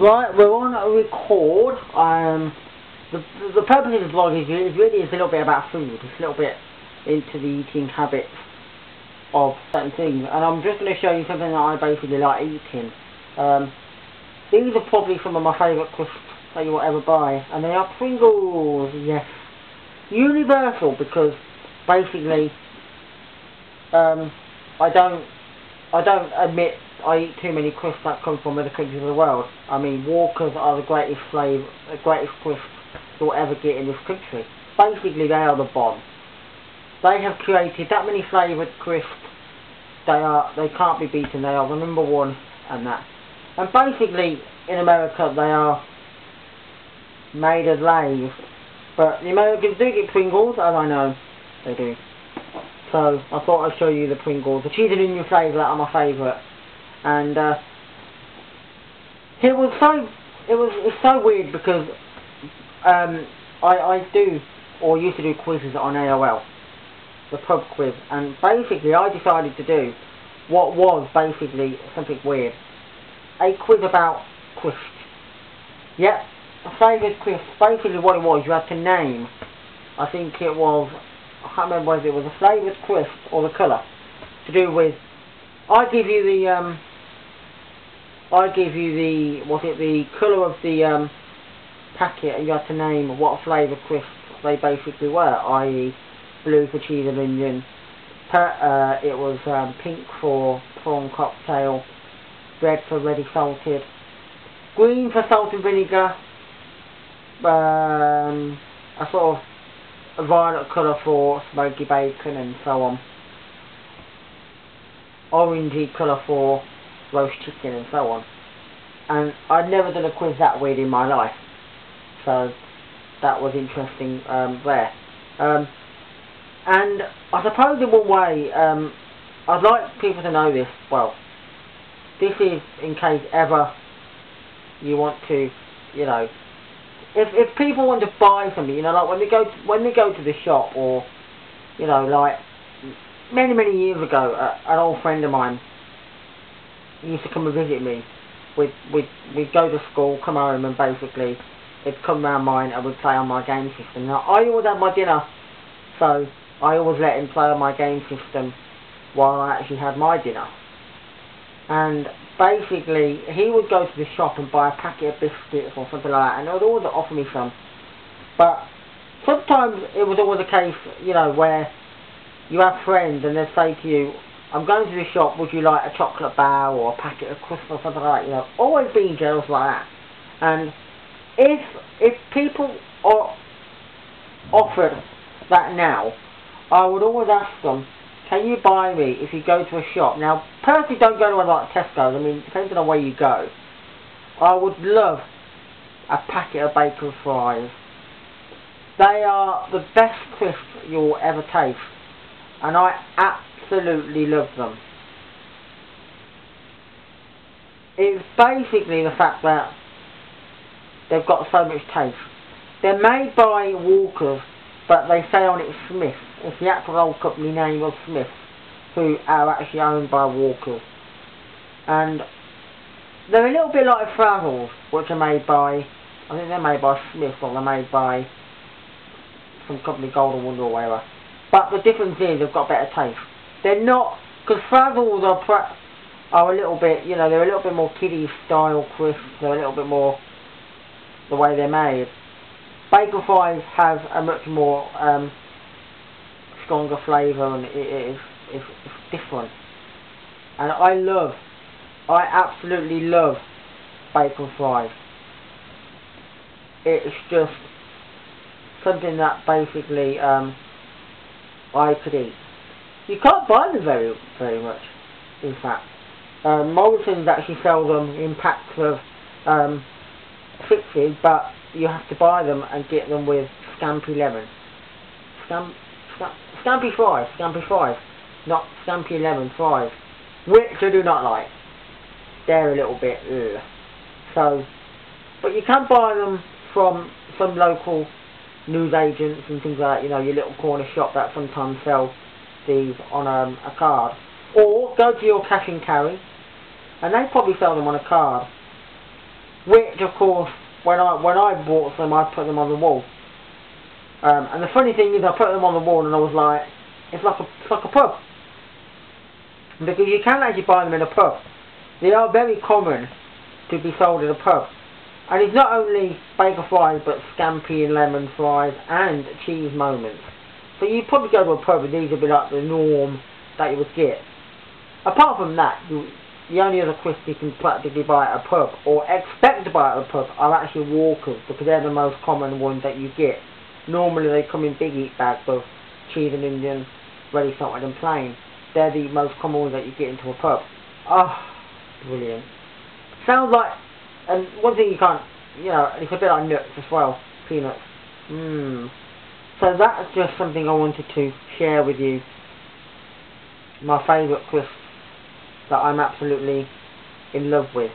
Right, we're on a record. The purpose of this vlog is really a little bit about food. It's a little bit into the eating habits of certain things, and I'm just going to show you something that I basically like eating. These are probably some of my favourite crisps that you will ever buy, and they are Pringles. Yes, universal, because basically I don't admit I eat too many crisps that come from other countries of the world. I mean, Walkers are the greatest crisps you'll ever get in this country. Basically, they are the bomb. They have created that many flavoured crisps. They can't be beaten. They are the number one, and that. And basically, in America, they are made as Lays. But the Americans do get Pringles, as I know they do. So I thought I'd show you the Pringles. The cheese and onion flavour that are my favourite. And it's so weird because I do or used to do quizzes on AOL, the pub quiz, and basically I decided to do what was basically something weird, a quiz about crisps. Yep, a flavoured crisp. Basically what it was, you had to name, I think it was, I can't remember whether it was a flavoured crisp or the colour, to do with, I give you the the colour of the packet, and you had to name what flavour crisps they basically were, i.e. blue for cheese and onion, it was pink for prawn cocktail, red for ready salted, green for salt and vinegar, a sort of a violet colour for smoky bacon, and so on, orangey colour for roast chicken, and so on. And I'd never done a quiz that weird in my life, so that was interesting there. And I suppose in one way, I'd like people to know this. Well, this is in case ever you want to, you know, if people want to buy something, you know, like when they go to the shop, or, you know, like many years ago, an old friend of mine used to come and visit me. We'd go to school, come home, and basically he'd come round mine and we'd play on my game system. Now, I always had my dinner, so I always let him play on my game system while I actually had my dinner. And basically, he would go to the shop and buy a packet of biscuits or something like that, and he would always offer me some. But sometimes it was always a case, you know, where you have friends and they'd say to you, I'm going to the shop, would you like a chocolate bar or a packet of crisps or something like that, you know, always being jealous like that. And if people are offered that now, I would always ask them, can you buy me if you go to a shop? Now, personally, don't go to one like Tesco's. I mean, depending on where you go. I would love a packet of bacon fries. They are the best crisps you'll ever taste, and I absolutely love them. It's basically the fact that they've got so much taste. They're made by Walkers, but they say on it Smith. It's the actual old company name of Smith, who are actually owned by Walkers. And they're a little bit like Frazzles, which are made by, I think they're made by Smith, or they're made by some company, Golden Wonder or whatever. But the difference is they've got better taste. They're not, because Frazzles are a little bit, you know, they're a little bit more kiddie style crisps. They're a little bit more the way they're made. Bacon fries have a much more stronger flavour, and it's different. And I absolutely love bacon fries. It's just something that basically I could eat. You can't buy them very much, in fact. Morrison's actually sell them in packs of 60, but you have to buy them and get them with scampi lemon. Scampi fries, not scampi lemon fries, which I do not like. They're a little bit ugh. So, but you can buy them from some local news agents and things like that, you know, your little corner shop that sometimes sell these on a card. Or go to your cash and carry, and they probably sell them on a card. which of course when I bought them I put them on the wall. And the funny thing is I put them on the wall and I was like, it's like a pub. Because you can actually buy them in a pub. They are very common to be sold in a pub. And it's not only bacon fries, but scampi and lemon fries and cheese moments. So you probably go to a pub and these would be like the norm that you would get. Apart from that, the only other crisps you can practically buy at a pub, or expect to buy at a pub, are actually Walkers, because they're the most common ones that you get. Normally they come in big eat bags of cheese and onion, ready salted and plain. They're the most common ones that you get into a pub. Oh, brilliant. Sounds like, and one thing you can't, you know, it's a bit like nuts as well, peanuts. So that's just something I wanted to share with you. My favourite crisps that I'm absolutely in love with.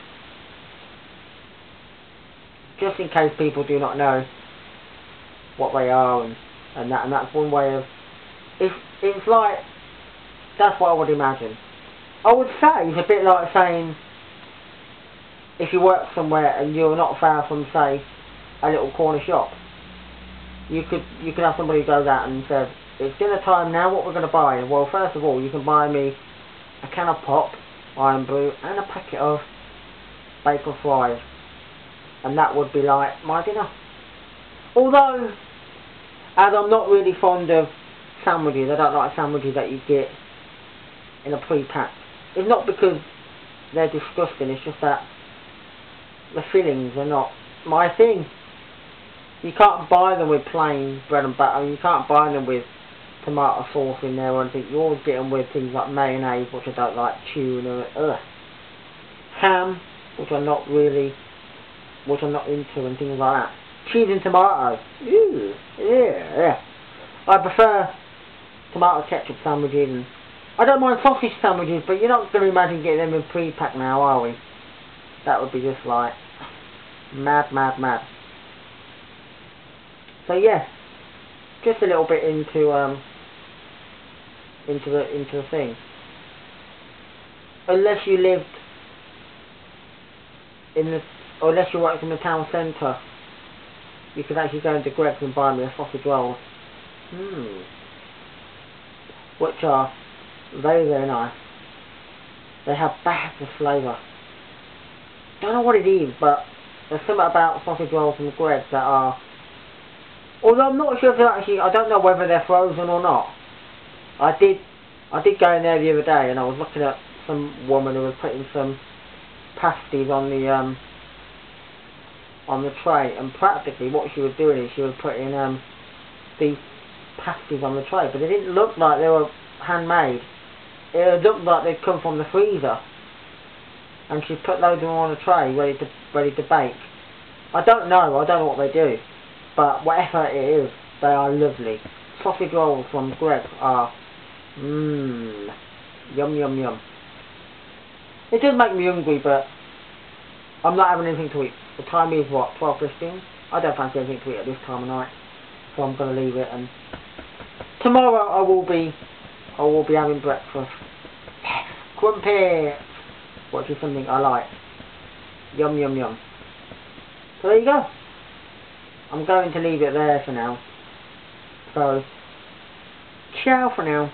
Just in case people do not know what they are, and that's one way of, it's like, that's what I would imagine. I would say it's a bit like saying, if you work somewhere and you're not far from, say, a little corner shop, you could have somebody who goes out and says, it's dinner time now, what we're going to buy? Well, first of all, you can buy me a can of pop, iron brew, and a packet of bacon fries, and that would be like my dinner. Although, as I'm not really fond of sandwiches, I don't like sandwiches that you get in a pre-pack. It's not because they're disgusting, it's just that the fillings are not my thing. You can't buy them with plain bread and butter, and you can't buy them with tomato sauce in there or anything. You always get them with things like mayonnaise, which I don't like, tuna, ham, which I'm not into, and things like that. Cheese and tomato, ew, yeah. I prefer tomato ketchup sandwiches, and I don't mind sausage sandwiches, but you're not going to imagine getting them in pre-pack now, are we? That would be just like mad. So yeah, just a little bit into the thing. Unless you lived or unless you worked in the town centre, you could actually go into Greggs and buy me a sausage roll. Which are very nice. They have bags of flavour. Don't know what it is, but there's something about sausage rolls from Greggs that are, although I'm not sure if they're actually, I don't know whether they're frozen or not. I did go in there the other day and I was looking at some woman who was putting some pasties on the tray, and practically what she was doing is she was putting these pasties on the tray, but they didn't look like they were handmade. It looked like they'd come from the freezer, and she put loads of them on a tray ready to bake. I don't know what they do, but whatever it is, they are lovely. Sausage rolls from Greggs are yum. It does make me hungry, but I'm not having anything to eat. The time is what, 12:15? I don't fancy anything to eat at this time of night, so I'm going to leave it. And tomorrow I will be having breakfast. Yes, crumpets, which is something I like. Yum. So there you go. I'm going to leave it there for now. So, ciao for now.